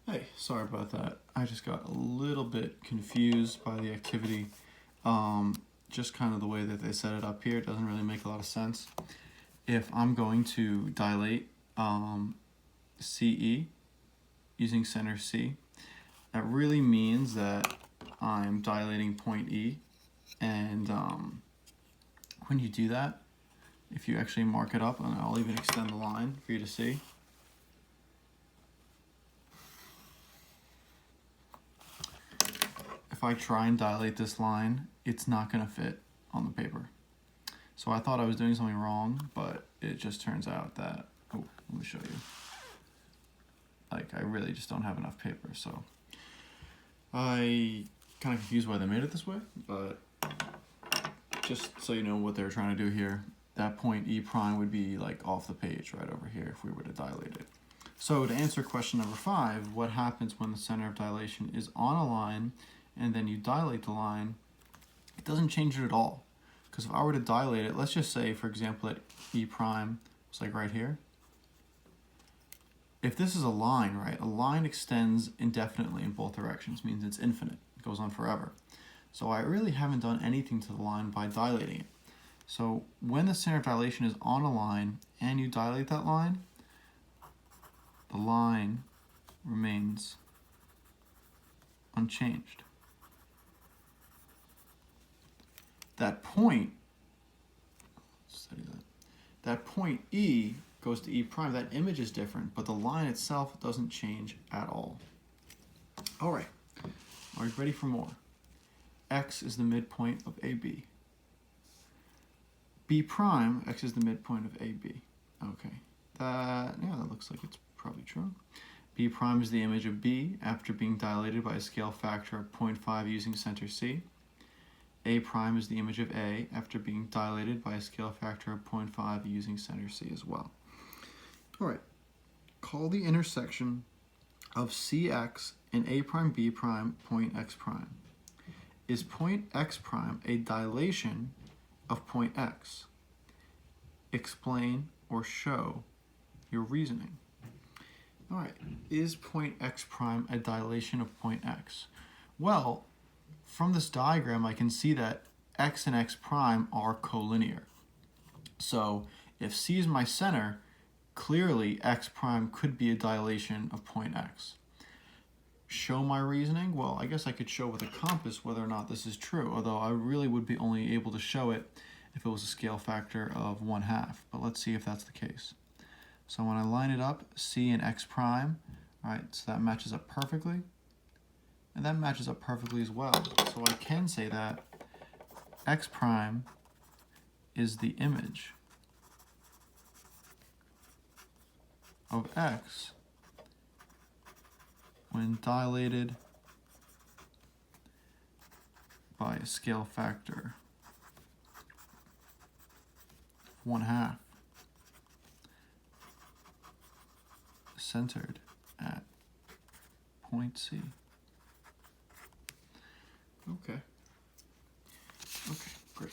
Hey, sorry about that. I just got a little bit confused by the activity. Just kind of the way that they set it up here, it doesn't really make a lot of sense. If I'm going to dilate CE using center C, that really means that I'm dilating point E. And when you do that, if you actually mark it up, and I'll even extend the line for you to see. If I try and dilate this line, it's not going to fit on the paper. So I thought I was doing something wrong, but it just turns out that, oh, let me show you. Like, I really just don't have enough paper, so I kind of confused why they made it this way, but just so you know what they're trying to do here, that point E prime would be like off the page right over here if we were to dilate it. So to answer question number 5, what happens when the center of dilation is on a line and then you dilate the line? It doesn't change it at all. Because if I were to dilate it, let's just say, for example, that E prime was like right here. If this is a line, right, a line extends indefinitely in both directions, means it's infinite, it goes on forever. So I really haven't done anything to the line by dilating it. So when the center of dilation is on a line and you dilate that line, the line remains unchanged. That point, that point E goes to E prime. That image is different, but the line itself doesn't change at all. All right, are you ready for more? X is the midpoint of AB. B prime, X is the midpoint of AB. Okay, that looks like it's probably true. B prime is the image of B after being dilated by a scale factor of 0.5 using center C. A prime is the image of A after being dilated by a scale factor of 0.5 using center C as well. All right, call the intersection of CX and A prime B prime point X prime. Is point X prime a dilation of point X? Explain or show your reasoning. All right, is point X prime a dilation of point X? Well, from this diagram, I can see that X and X prime are collinear. So if C is my center, clearly X prime could be a dilation of point X. Show my reasoning? Well, I guess I could show with a compass whether or not this is true, although I really would be only able to show it if it was a scale factor of 1/2. But let's see if that's the case. So when I line it up, C and X prime, all right, so that matches up perfectly. And that matches up perfectly as well. So I can say that X prime is the image of X when dilated by a scale factor of 1/2, centered at point C. Okay, great.